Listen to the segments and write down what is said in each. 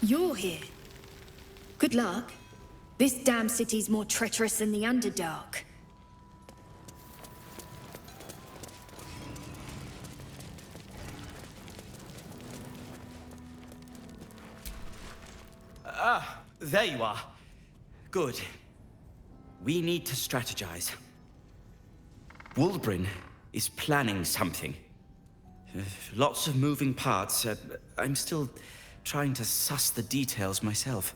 You're here. Good luck. This damn city's more treacherous than the Underdark. There you are. Good. We need to strategize. Wulbrin is planning something. Lots of moving parts. I'm still trying to suss the details myself.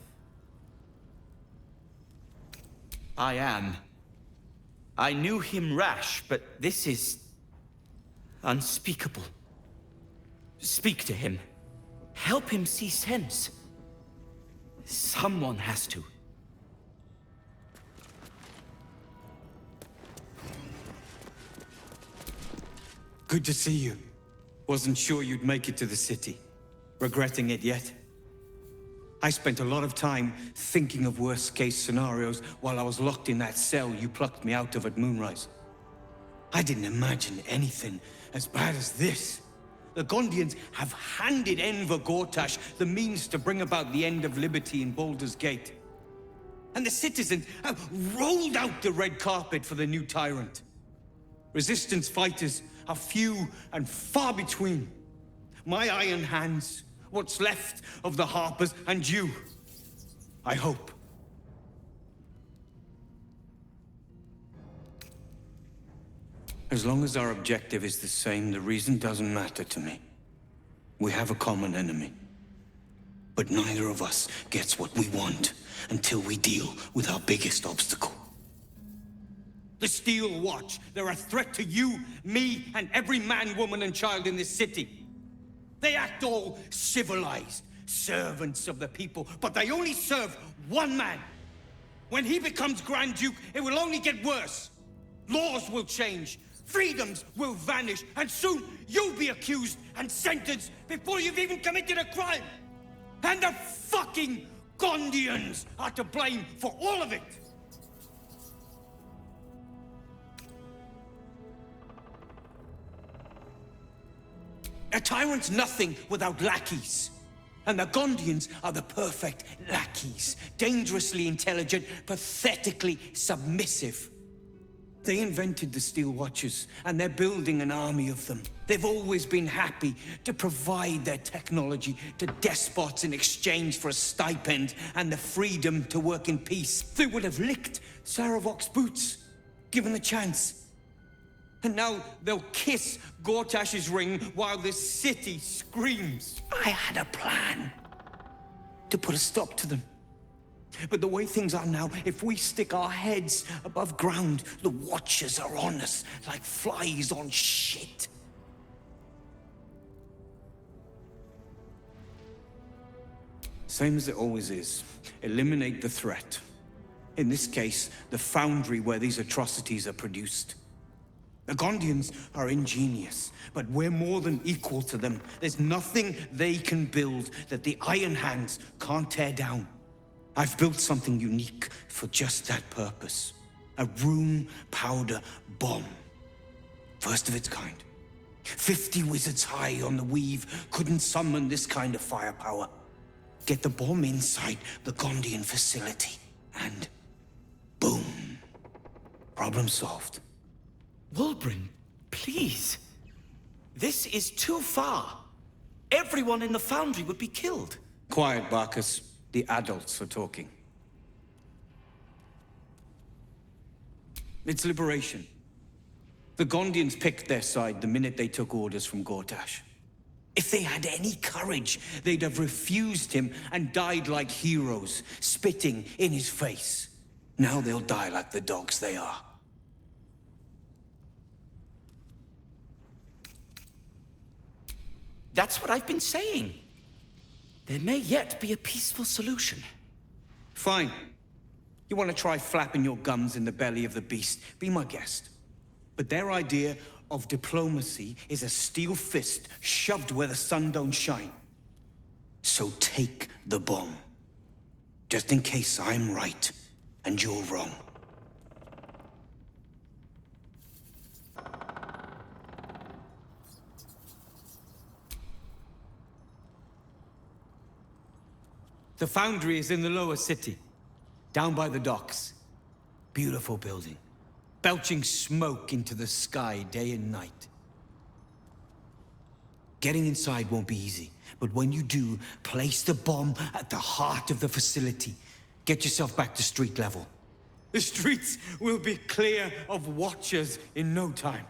I am. I knew him rash, but this is unspeakable. Speak to him. Help him see sense. Someone has to. Good to see you. Wasn't sure you'd make it to the city. Regretting it yet? I spent a lot of time thinking of worst-case scenarios while I was locked in that cell you plucked me out of at Moonrise. I didn't imagine anything as bad as this. The Gondians have handed Enver Gortash the means to bring about the end of liberty in Baldur's Gate. And the citizens have rolled out the red carpet for the new tyrant. Resistance fighters are few and far between. My Ironhands, what's left of the Harpers, and you. I hope. As long as our objective is the same, the reason doesn't matter to me. We have a common enemy. But neither of us gets what we want until we deal with our biggest obstacle. The Steel Watch. They're a threat to you, me, and every man, woman, and child in this city. They act all civilized, servants of the people, but they only serve one man. When he becomes Grand Duke, it will only get worse. Laws will change, freedoms will vanish, and soon you'll be accused and sentenced before you've even committed a crime. And the fucking Gondians are to blame for all of it. A tyrant's nothing without lackeys. And the Gondians are the perfect lackeys. Dangerously intelligent, pathetically submissive. They invented the Steel Watchers, and they're building an army of them. They've always been happy to provide their technology to despots in exchange for a stipend and the freedom to work in peace. They would have licked Saravok's boots, given the chance. And now they'll kiss Gortash's ring while the city screams. I had a plan to put a stop to them. But the way things are now, if we stick our heads above ground, the Watchers are on us like flies on shit. Same as it always is. Eliminate the threat. In this case, the foundry where these atrocities are produced. The Gondians are ingenious, but we're more than equal to them. There's nothing they can build that the Ironhands can't tear down. I've built something unique for just that purpose. A room powder bomb. First of its kind. 50 wizards high on the weave couldn't summon this kind of firepower. Get the bomb inside the Gondian facility, and boom. Problem solved. Wulbrin, please. This is too far. Everyone in the foundry would be killed. Quiet, Barkus. The adults are talking. It's liberation. The Gondians picked their side the minute they took orders from Gortash. If they had any courage, they'd have refused him and died like heroes, spitting in his face. Now they'll die like the dogs they are. That's what I've been saying. There may yet be a peaceful solution. Fine. You want to try flapping your gums in the belly of the beast? Be my guest. But their idea of diplomacy is a steel fist shoved where the sun don't shine. So take the bomb. Just in case I'm right and you're wrong. The foundry is in the lower city, down by the docks. Beautiful building, belching smoke into the sky day and night. Getting inside won't be easy, but when you do, place the bomb at the heart of the facility. Get yourself back to street level. The streets will be clear of watchers in no time.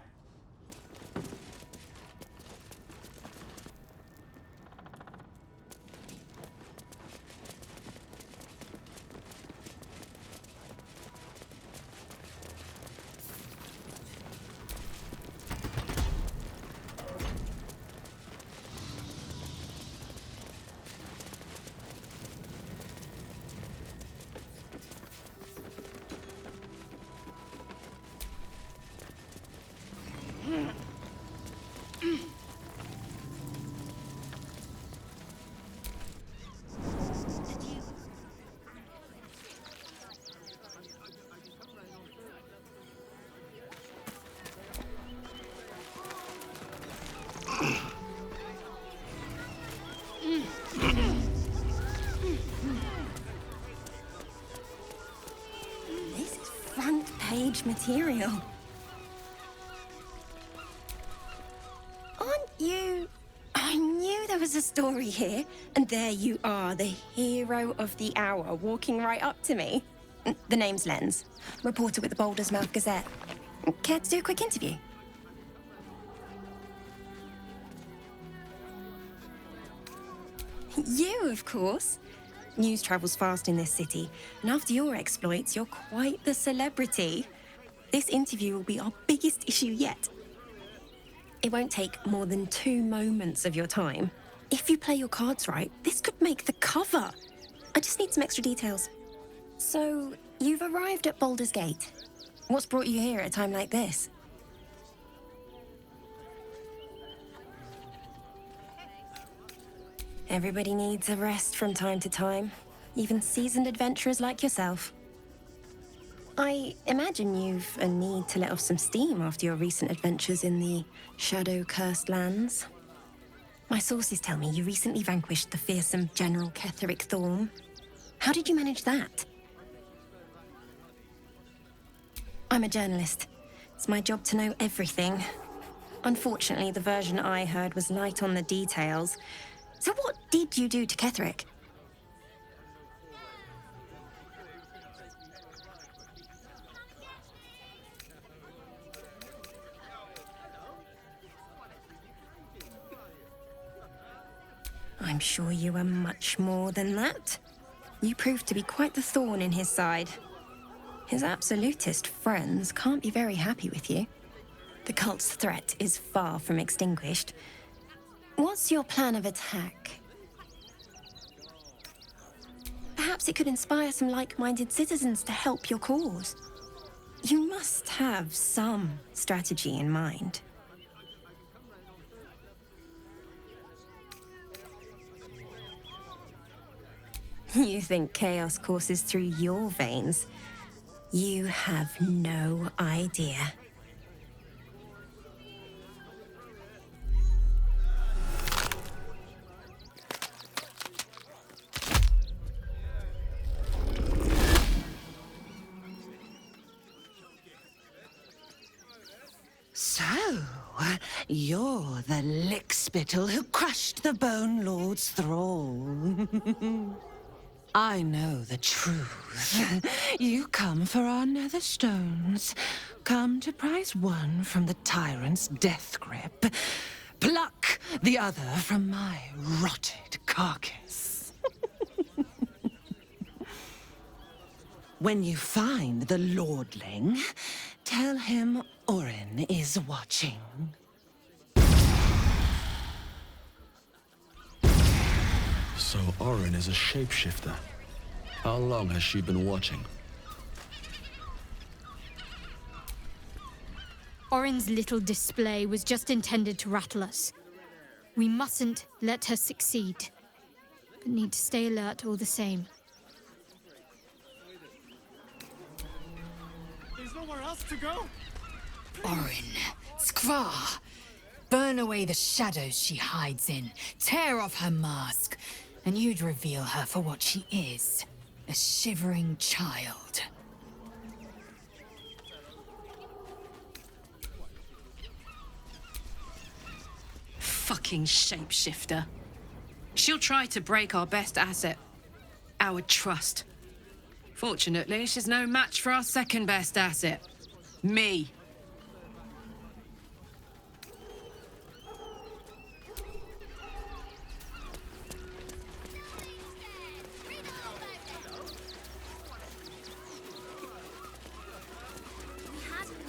This is front-page material. Aren't you... I knew there was a story here, and there you are, the hero of the hour, walking right up to me. The name's Lens, reporter with the Baldur's Mouth Gazette. Care to do a quick interview? You, of course. News travels fast in this city, and after your exploits, you're quite the celebrity. This interview will be our biggest issue yet. It won't take more than 2 moments of your time. If you play your cards right, this could make the cover. I just need some extra details. So, you've arrived at Baldur's Gate. What's brought you here at a time like this? Everybody needs a rest from time to time, even seasoned adventurers like yourself. I imagine you've a need to let off some steam after your recent adventures in the shadow-cursed lands. My sources tell me you recently vanquished the fearsome General Ketheric Thorm. How did you manage that? I'm a journalist. It's my job to know everything. Unfortunately, the version I heard was light on the details. So what did you do to Ketheric? I'm sure you were much more than that. You proved to be quite the thorn in his side. His absolutist friends can't be very happy with you. The cult's threat is far from extinguished. What's your plan of attack? Perhaps it could inspire some like-minded citizens to help your cause. You must have some strategy in mind. You think chaos courses through your veins? You have no idea. So, you're the lickspittle who crushed the Bone Lord's thrall. I know the truth. You come for our nether stones. Come to prize one from the tyrant's death grip. Pluck the other from my rotted carcass. When you find the lordling, tell him Orin is watching. So Orin is a shapeshifter. How long has she been watching? Orin's little display was just intended to rattle us. We mustn't let her succeed, but need to stay alert all the same. There's nowhere else to go? Orin, Skvar, burn away the shadows she hides in, tear off her mask, And you'd reveal her for what she is. A shivering child. Fucking shapeshifter. She'll try to break our best asset. Our trust. Fortunately, she's no match for our second best asset. Me.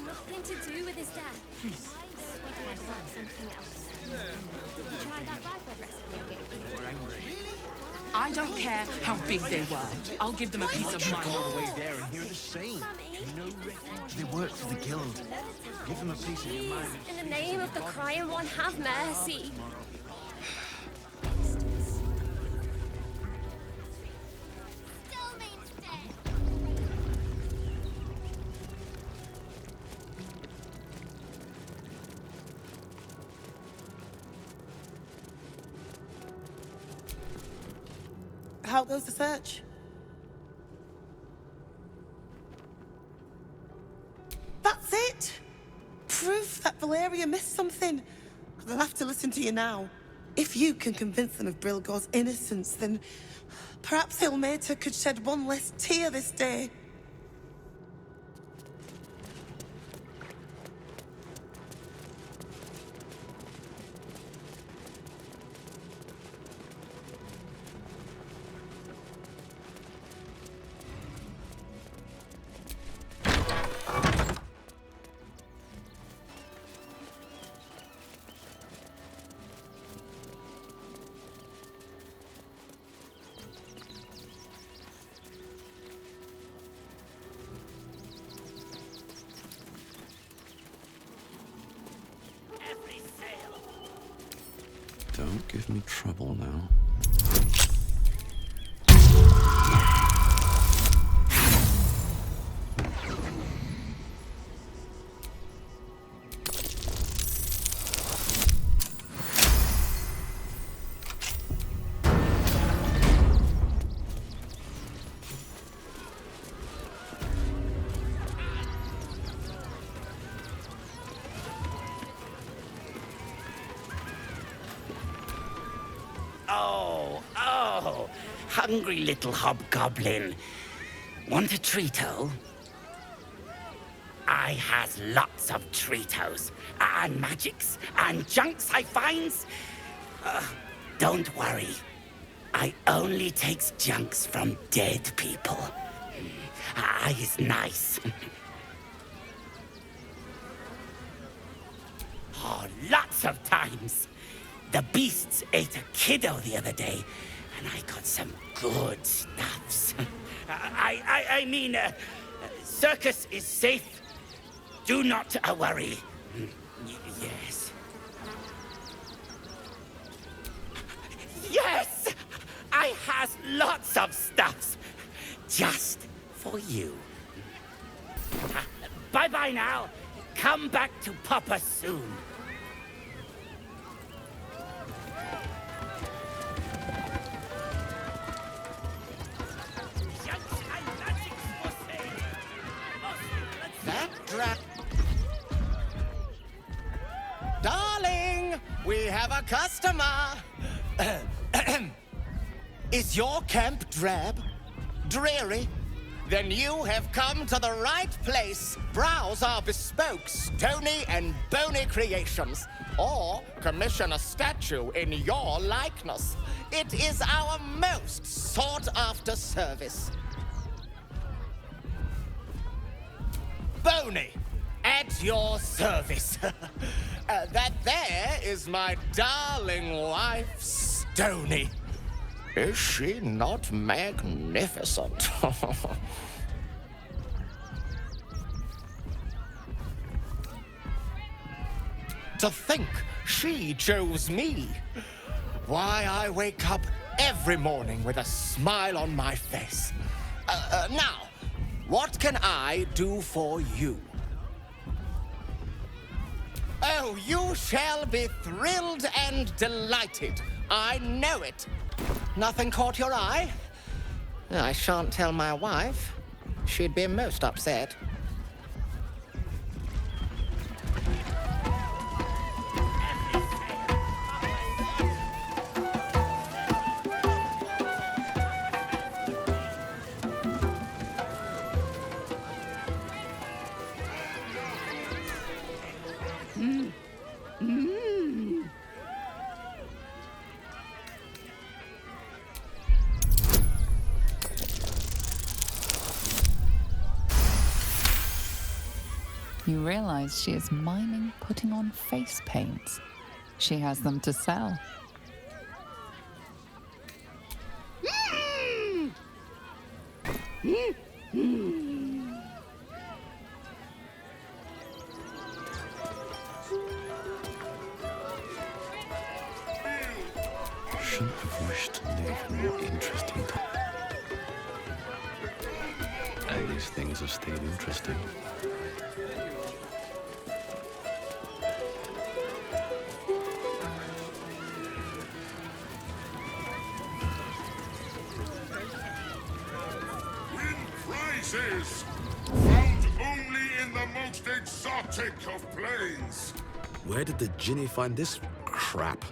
Nothing to do with his death. Did you try that viper recipe I gave you? I don't care how big they were. I'll give them a piece of my mind. There and hear the same. They work for the guild. Give them a piece of your mind. In the name of the crying one, have mercy. How goes the search? That's it! Proof that Valeria missed something. They'll have to listen to you now. If you can convince them of Brilgor's innocence, then perhaps Ilmater could shed one less tear this day. Don't give me trouble now. Hungry little hobgoblin. Want a treato? I has lots of treatos, and magics, and junks I finds. Don't worry. I only takes junks from dead people. I is nice. Oh, lots of times. The beasts ate a kiddo the other day, and I got some good stuffs. I mean, Circus is safe. Do not worry. Yes. Yes! I has lots of stuffs. Just for you. Bye-bye now. Come back to Papa soon. Darling, we have a customer. Is your camp drab? Dreary? Then you have come to the right place. Browse our bespoke, stony and bony creations. Or commission a statue in your likeness. It is our most sought-after service. Bony, at your service. That there is my darling wife, Stony. Is she not magnificent? To think she chose me. Why, I wake up every morning with a smile on my face. Now, what can I do for you? Oh, you shall be thrilled and delighted. I know it. Nothing caught your eye? I shan't tell my wife. She'd be most upset. You realize she is miming putting on face paints. She has them to sell. Shouldn't have wished to live in more interesting times. And these things have stayed interesting. Found only in the most exotic of planes. Where did the Jinny find this crap?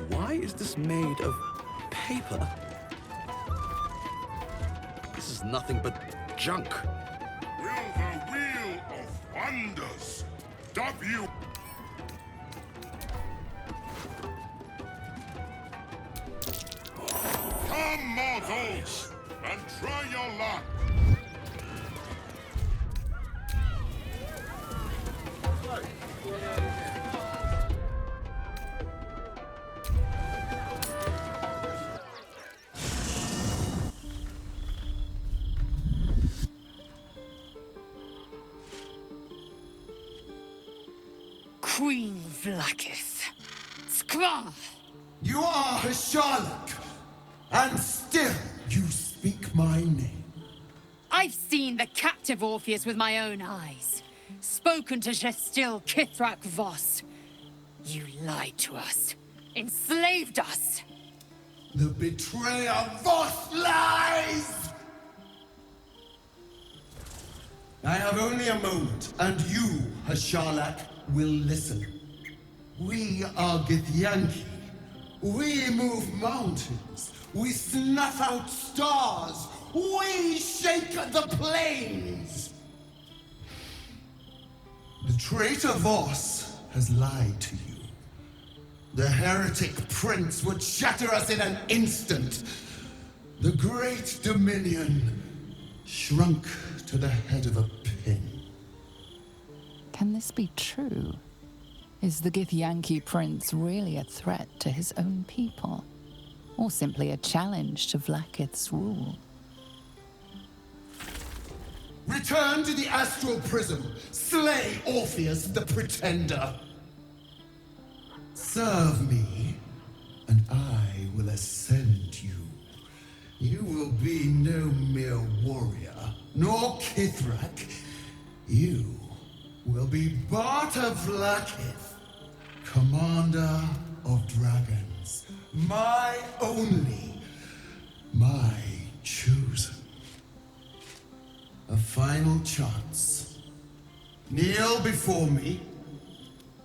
Why is this made of paper? This is nothing but junk. Will the Wheel of Wonders W. Come, mortals, and try your luck. Queen Vlakith. Skra! You are a Sherlock, and still you speak my name. I've seen the captive Orpheus with my own eyes. Spoken to Gestil Kithrak Voss. You lied to us. Enslaved us. The betrayer Voss lies! I have only a moment, and you, Hasharlak, will listen. We are Githyanki. We move mountains. We snuff out stars. We shake the plains. The traitor Voss has lied to you. The heretic prince would shatter us in an instant. The great dominion shrunk to the head of a pin. Can this be true? Is the Githyanki prince really a threat to his own people? Or simply a challenge to Vlakith's rule? Return to the astral prism. Slay Orpheus the Pretender. Serve me, and I will ascend you. You will be no mere warrior, nor Kithrak. You will be Barta Vlakith, commander of dragons. My only, my chosen. A final chance. Kneel before me.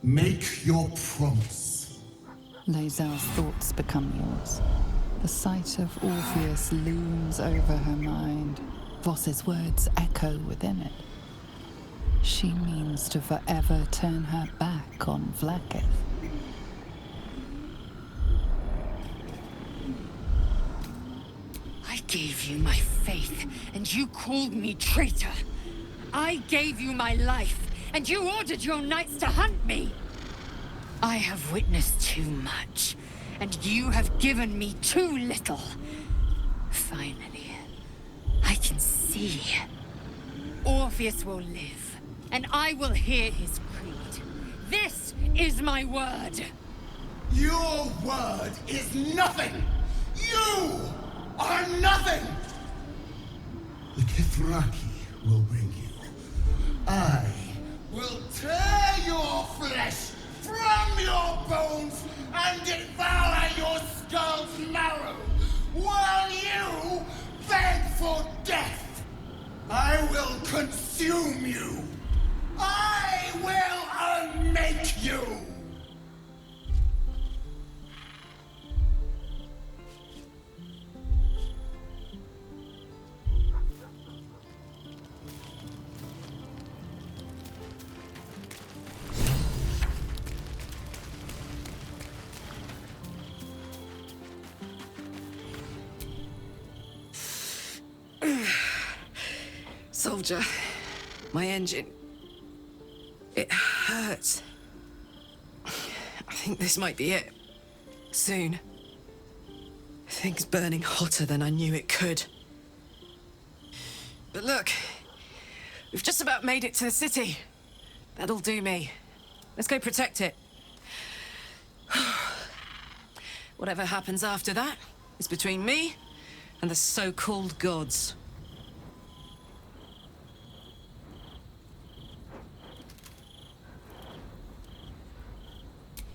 Make your promise. Lae'zel's thoughts become yours. The sight of Orpheus looms over her mind. Voss's words echo within it. She means to forever turn her back on Vlakith. I gave you my faith, and you called me traitor. I gave you my life, and you ordered your knights to hunt me. I have witnessed too much, and you have given me too little. Finally, I can see. Orpheus will live, and I will hear his creed. This is my word. Your word is nothing! You are nothing! The Kithraki will bring you. I will tear your flesh from your bones and I will consume you! I will unmake you! Soldier, my engine. It hurts. I think this might be it. Soon. Things burning hotter than I knew it could. But look, we've just about made it to the city. That'll do me. Let's go protect it. Whatever happens after that is between me and the so-called gods.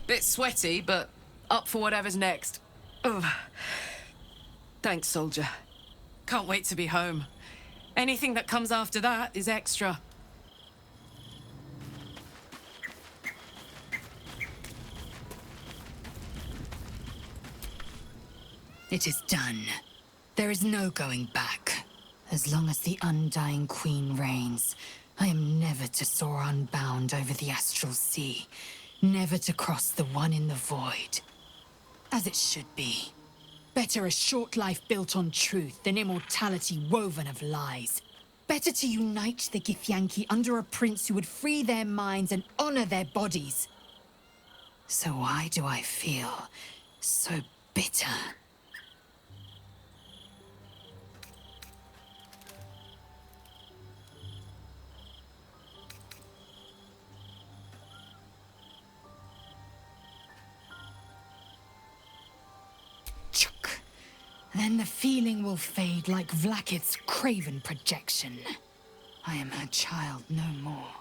Bit sweaty, but up for whatever's next. Ugh. Thanks, soldier. Can't wait to be home. Anything that comes after that is extra. It is done. There is no going back. As long as the Undying Queen reigns, I am never to soar unbound over the astral sea. Never to cross the one in the void. As it should be. Better a short life built on truth than immortality woven of lies. Better to unite the Githyanki under a prince who would free their minds and honor their bodies. So why do I feel so bitter? Then the feeling will fade like Vlakith's craven projection. I am her child no more.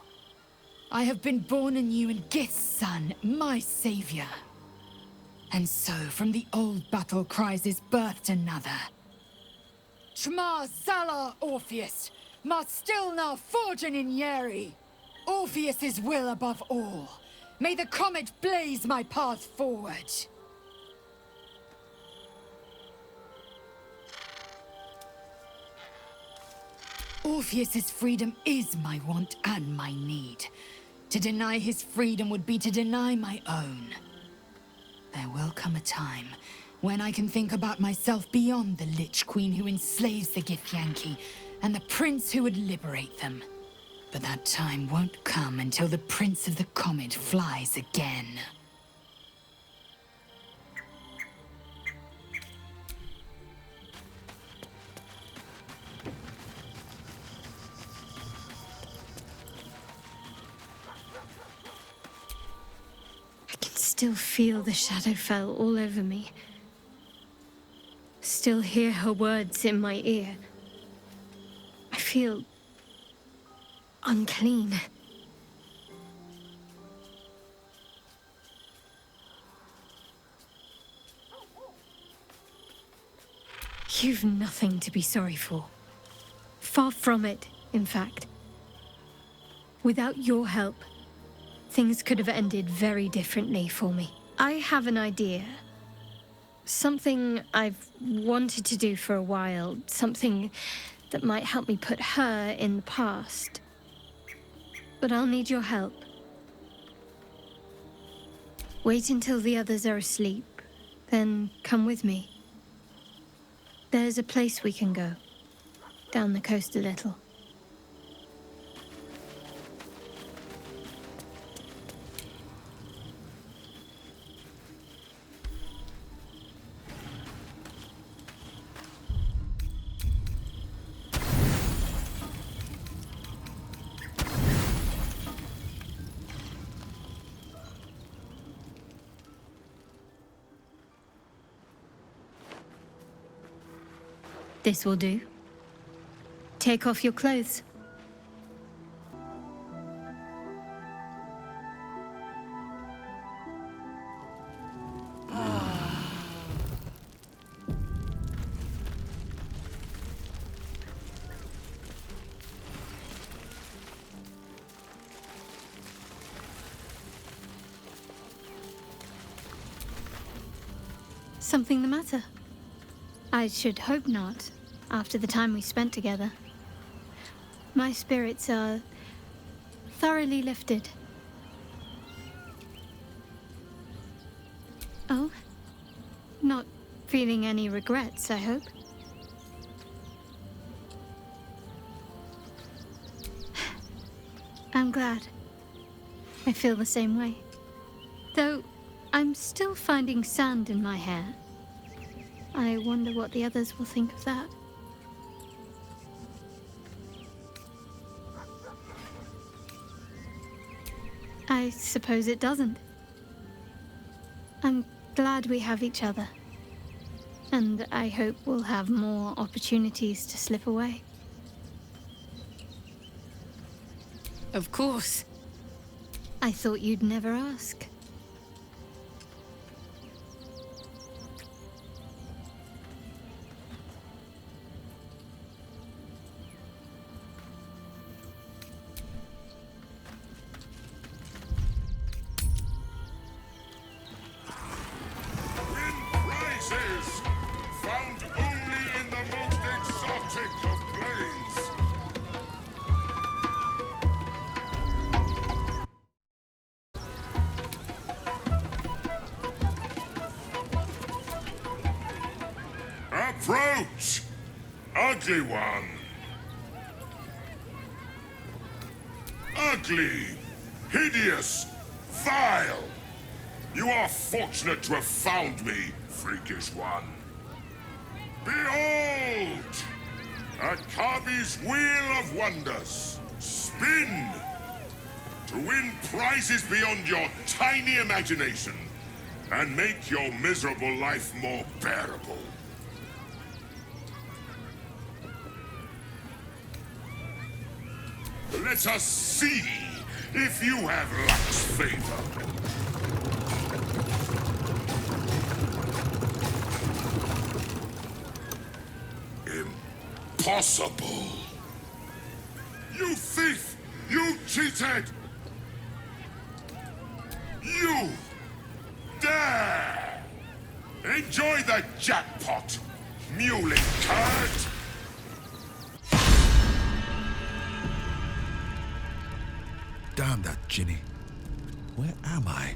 I have been born anew in Gith's son, my savior. And so from the old battle cries is birthed another. Shma Salar Orpheus, Ma Stilna Forgin in Yeri. Orpheus's will above all. May the comet blaze my path forward. Orpheus's freedom is my want and my need. To deny his freedom would be to deny my own. There will come a time when I can think about myself beyond the Lich Queen who enslaves the Githyanki and the prince who would liberate them. But that time won't come until the Prince of the Comet flies again. Still feel the Shadowfell all over me. Still hear her words in my ear. I feel unclean. You've nothing to be sorry for. Far from it, in fact. Without your help, things could have ended very differently for me. I have an idea. Something I've wanted to do for a while. Something that might help me put her in the past. But I'll need your help. Wait until the others are asleep, then come with me. There's a place we can go. Down the coast a little. This will do. Take off your clothes. Something the matter? I should hope not, after the time we spent together. My spirits are thoroughly lifted. Oh? Not feeling any regrets, I hope? I'm glad. I feel the same way. Though I'm still finding sand in my hair. I wonder what the others will think of that. I suppose it doesn't. I'm glad we have each other. And I hope we'll have more opportunities to slip away. Of course. I thought you'd never ask. Prizes found only in the most exotic of planes. Approach, ugly one. Ugly, hideous, vile. You are fortunate to have found me, freakish one. Behold! Akabi's Wheel of Wonders. Spin! To win prizes beyond your tiny imagination and make your miserable life more bearable. Let us see if you have luck's favor. Impossible! You thief! You cheated! You dare! Enjoy the jackpot, muley curd! Damn that Ginny. Where am I?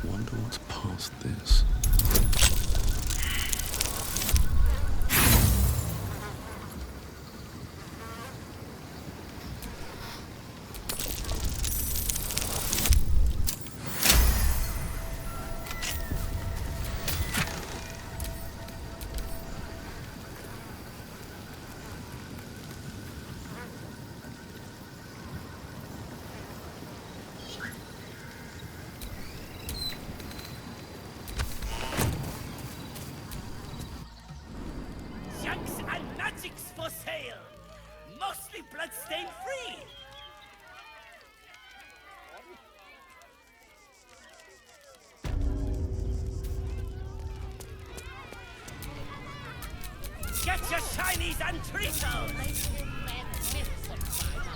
Wonder what's past this. mostly bloodstain free. Get your shinies and treacles! Alright, what now?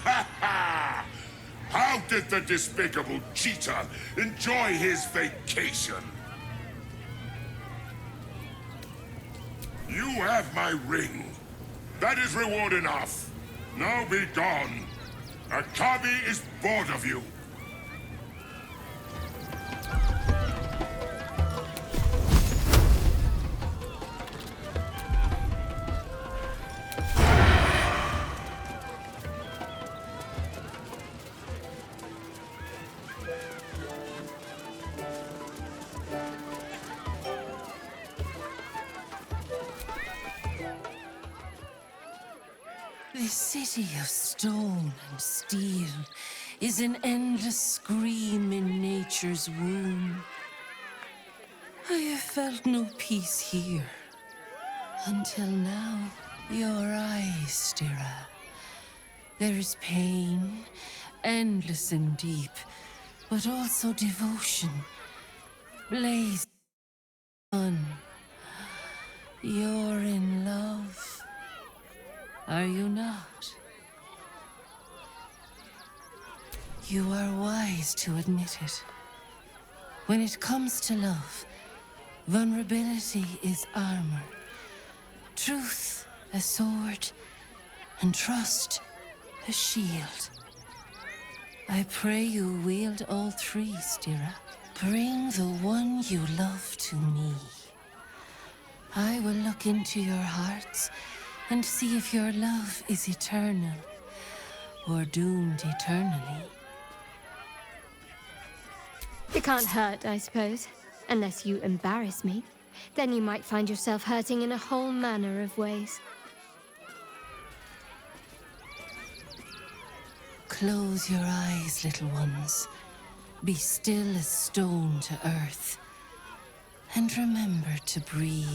Ha ha! How did the despicable cheater enjoy his vacation? You have my ring. That is reward enough. Now be gone. Akabi is bored of you. This city of stone and steel is an endless scream in nature's womb. I have felt no peace here. Until now, your eyes, Stira. There is pain, endless and deep, but also devotion. Blaze sun. You're in love. Are you not? You are wise to admit it. When it comes to love, vulnerability is armor, truth a sword, and trust a shield. I pray you wield all three, Stira. Bring the one you love to me. I will look into your hearts and see if your love is eternal or doomed eternally. It can't hurt, I suppose. Unless you embarrass me. Then you might find yourself hurting in a whole manner of ways. Close your eyes, little ones. Be still as stone to earth. And remember to breathe.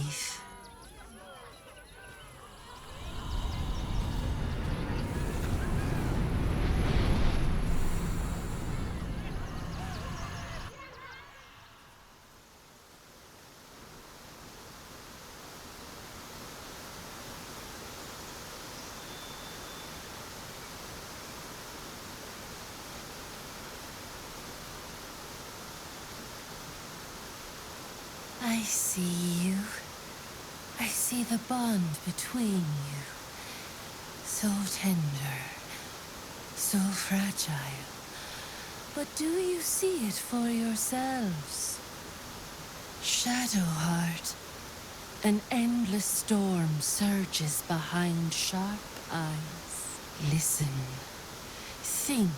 I see you. I see the bond between you. So tender, so fragile. But do you see it for yourselves? Shadowheart, an endless storm surges behind sharp eyes. Listen, think.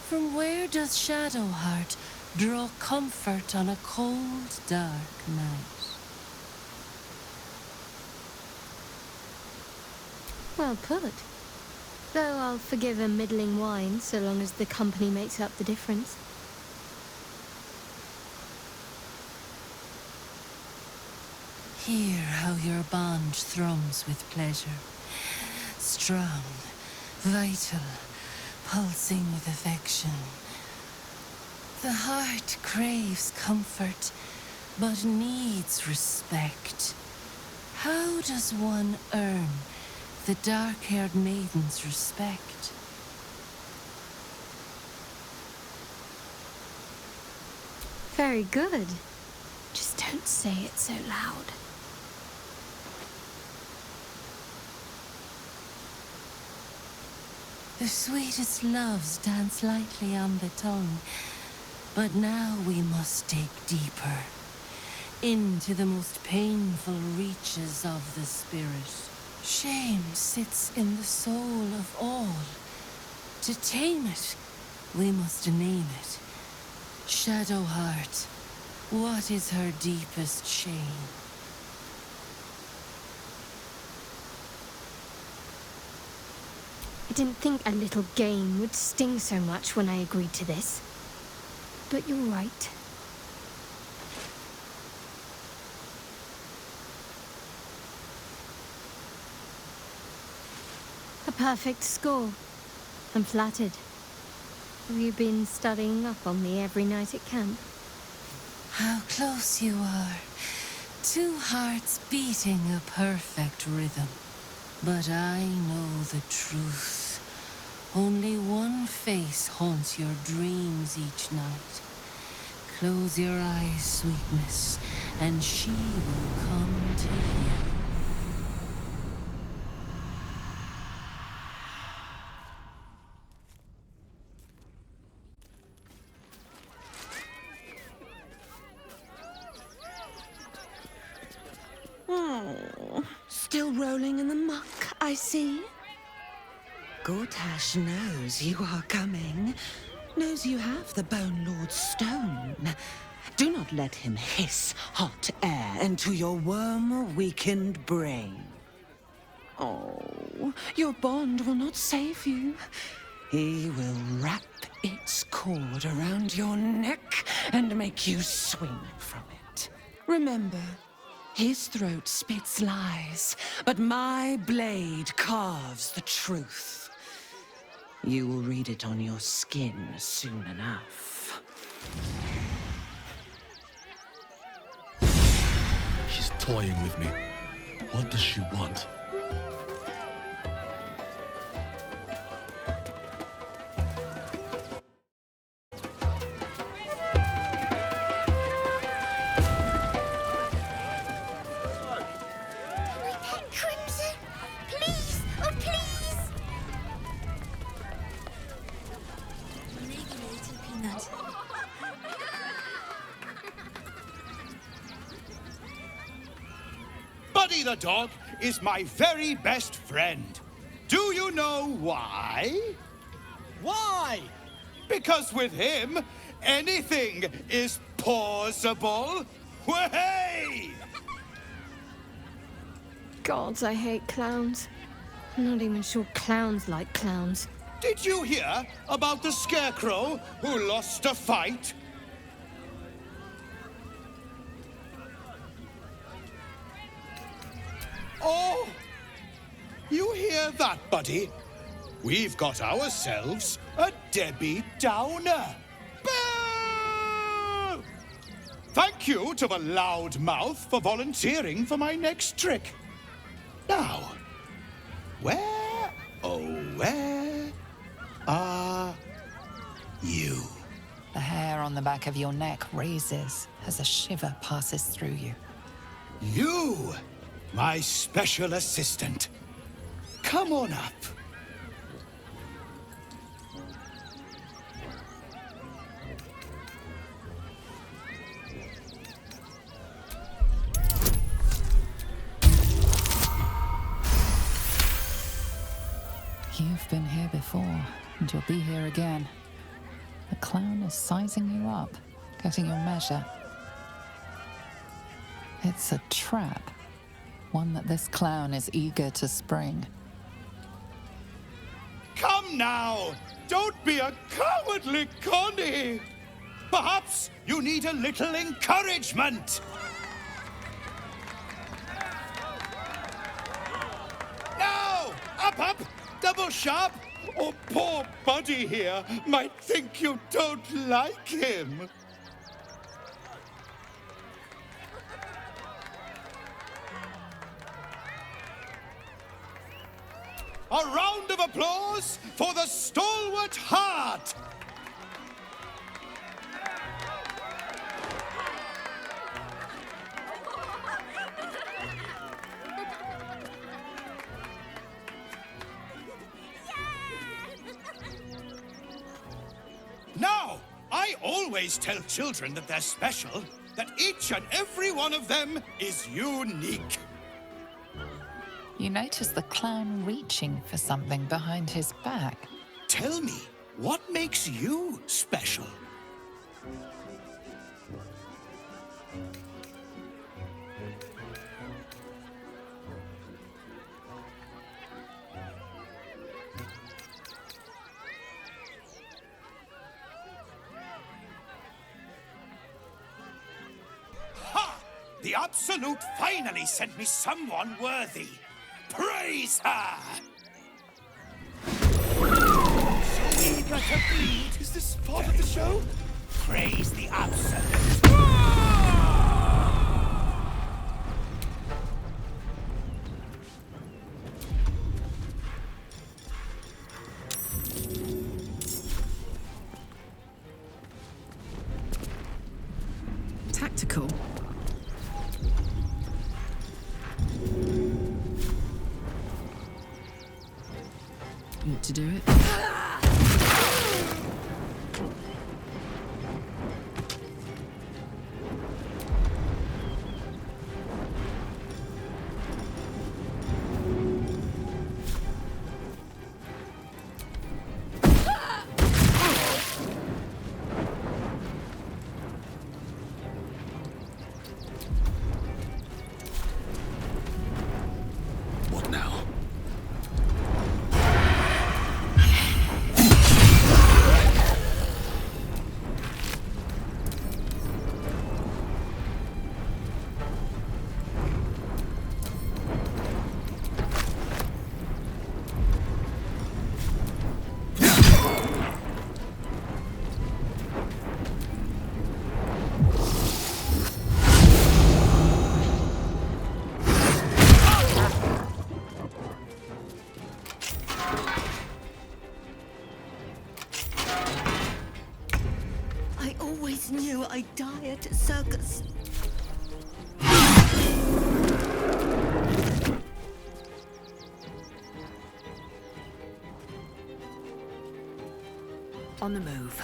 From where does Shadowheart draw comfort on a cold, dark night? Well put. Though I'll forgive a middling wine so long as the company makes up the difference. Hear how your bond thrums with pleasure. Strong, vital, pulsing with affection. The heart craves comfort, but needs respect. How does one earn the dark-haired maiden's respect? Very good. Just don't say it so loud. The sweetest loves dance lightly on the tongue, but now we must dig deeper, into the most painful reaches of the spirit. Shame sits in the soul of all. To tame it, we must name it. Shadowheart, what is her deepest shame? I didn't think a little game would sting so much when I agreed to this. But you're right. A perfect score. I'm flattered. Have you been studying up on me every night at camp? How close you are. Two hearts beating a perfect rhythm. But I know the truth. Only one face haunts your dreams each night. Close your eyes, sweetness, and she will come to you. Oh, still rolling in the muck, I see. Gortash knows you are coming. Knows you have the Bone Lord's stone. Do not let him hiss hot air into your worm-weakened brain. Oh, your bond will not save you. He will wrap its cord around your neck and make you swing from it. Remember, his throat spits lies, but my blade carves the truth. You will read it on your skin soon enough. She's toying with me. What does she want? Crimson! Please! Oh, please! Maybe a little peanut. Buddy the dog is my very best friend. Do you know why? Why? Because with him, anything is possible. Way! Gods, I hate clowns. I'm not even sure clowns like clowns. Did you hear about the scarecrow who lost a fight? Oh, you hear that, buddy? We've got ourselves a Debbie Downer. Boo! Thank you to the loud mouth for volunteering for my next trick. Now, where, oh, where are you? The hair on the back of your neck raises as a shiver passes through you. You, my special assistant. Come on up. You've been here before, and you'll be here again. The clown is sizing you up, getting your measure. It's a trap, one that this clown is eager to spring. Come now! Don't be a cowardly Connie! Perhaps you need a little encouragement! Now! Up! Double sharp! Or poor Buddy here might think you don't like him. A round of applause for the stalwart heart! Now, I always tell children that they're special, that each and every one of them is unique. You notice the clown reaching for something behind his back. Tell me, what makes you special? The Absolute finally sent me someone worthy. Praise her! So eager to bleed. Is this part of the show? Praise the Absolute. Tactical. Want to do it? What now? I always knew I'd die at a circus. On the move.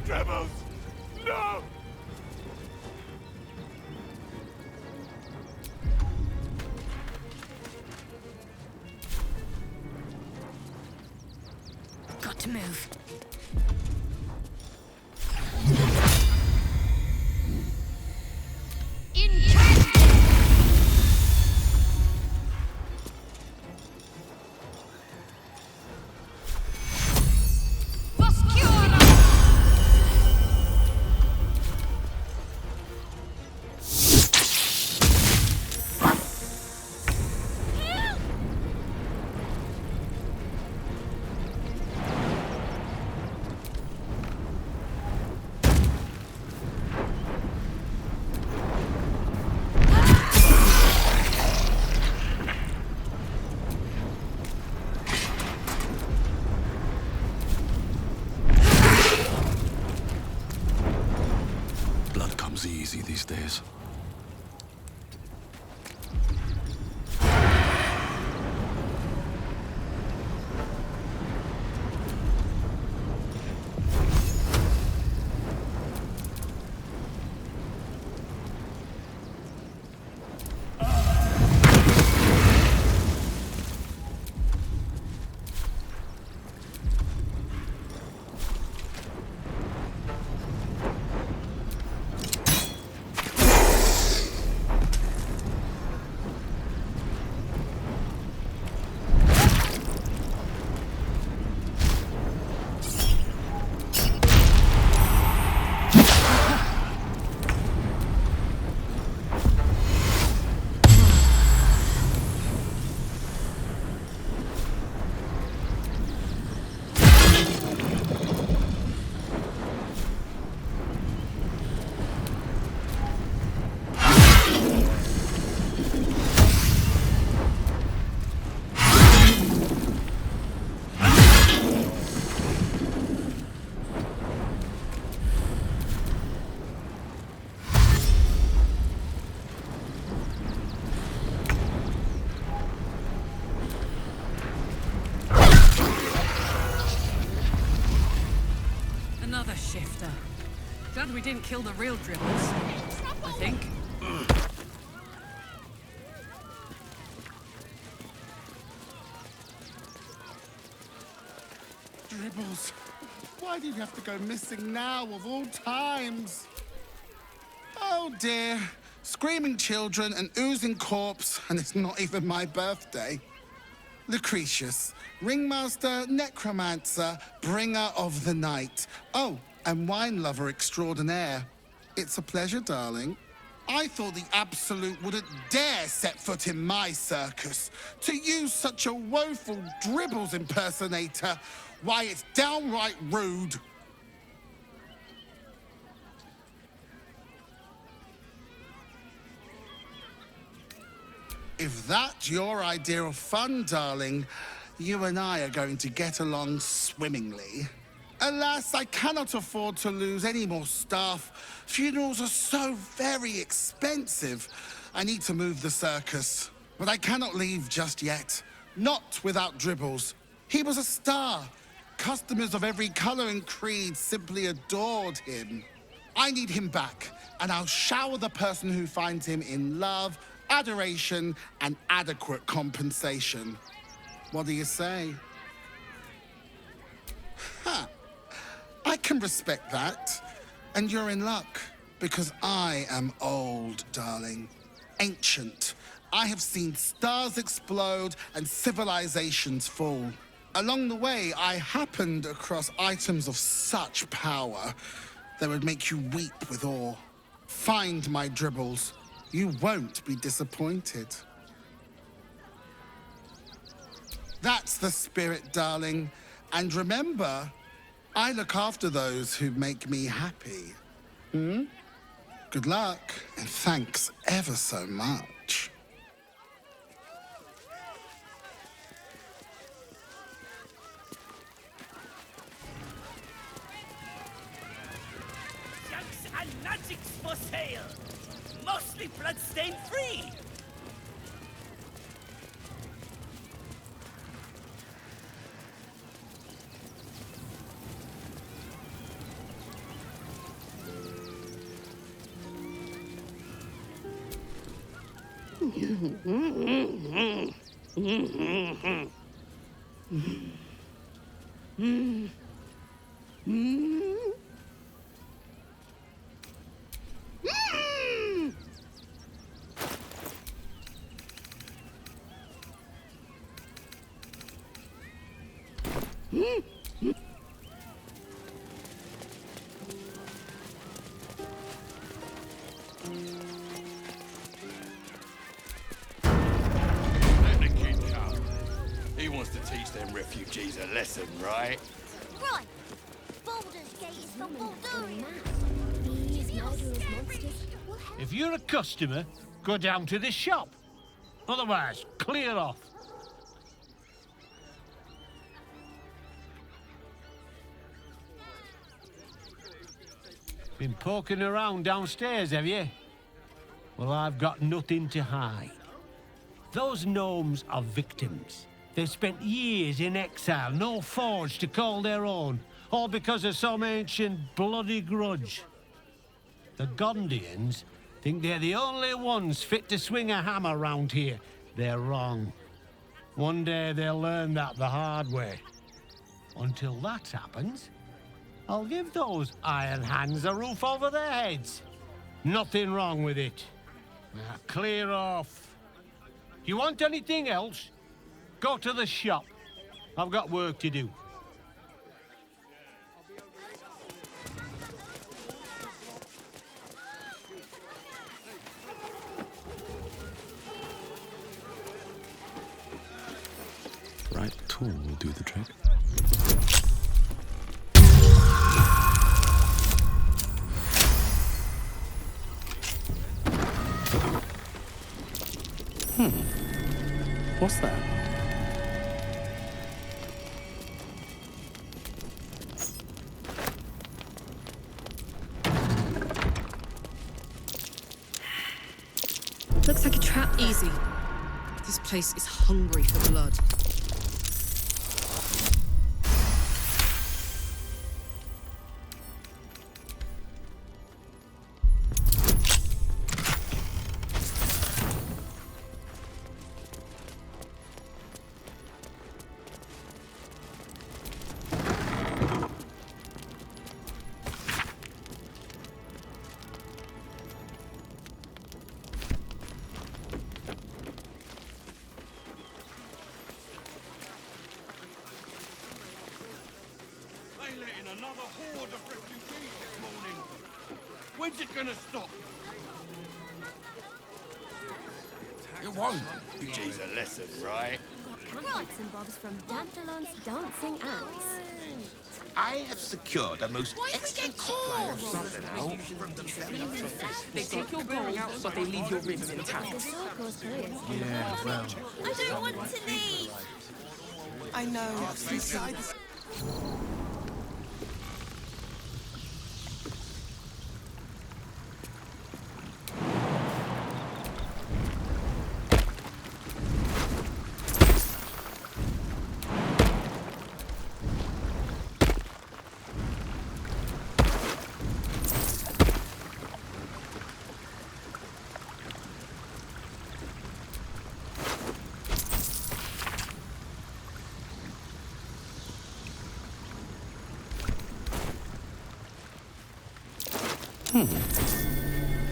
Devils! No! Got to move. Blood comes easy these days. Another shifter. Glad we didn't kill the real dribblers. I think. Dribbles, why did you have to go missing now of all times? Oh dear, screaming children, an oozing corpse, and it's not even my birthday. Lucretius, ringmaster, necromancer, bringer of the night. Oh, and wine lover extraordinaire. It's a pleasure, darling. I thought the Absolute wouldn't dare set foot in my circus. To use such a woeful Dribbles impersonator, why, it's downright rude. If that's your idea of fun, darling, you and I are going to get along swimmingly. Alas, I cannot afford to lose any more staff. Funerals are so very expensive. I need to move the circus. But I cannot leave just yet. Not without Dribbles. He was a star. Customers of every color and creed simply adored him. I need him back, and I'll shower the person who finds him in love, adoration, and adequate compensation. What do you say? Huh. I can respect that. And you're in luck, because I am old, darling. Ancient. I have seen stars explode and civilizations fall. Along the way, I happened across items of such power that would make you weep with awe. Find my Dribbles. You won't be disappointed. That's the spirit, darling. And remember, I look after those who make me happy. Good luck, and thanks ever so much. Junks and magics for sale. Mostly bloodstain free. He wants to teach them refugees a lesson, right? Right. Baldur's Gate is for Baldur. These murderous monsters will help. If you're a customer, go down to the shop. Otherwise, clear off. Been poking around downstairs, have you? Well, I've got nothing to hide. Those gnomes are victims. They've spent years in exile, no forge to call their own, all because of some ancient bloody grudge. The Gondians think they're the only ones fit to swing a hammer round here. They're wrong. One day they'll learn that the hard way. Until that happens, I'll give those iron hands a roof over their heads. Nothing wrong with it. Now, clear off. You want anything else? Go to the shop. I've got work to do. Right tool will do the trick. What's that? Looks like a trap. Easy. This place is hungry for blood. let in another horde of refugees this morning. When's it gonna stop? It won't. Teach a lesson, right? Bits and bobs from Dandelions dancing ants. I have secured a most excellent supply of something out. They take your gold, but they leave your ribs intact. Yeah, well. I don't want to leave! I know. Inside the...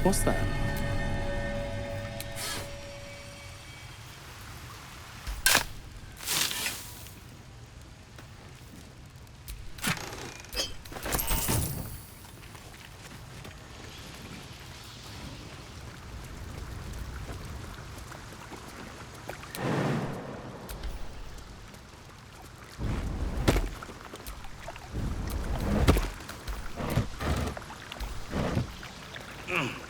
What's that? Mm.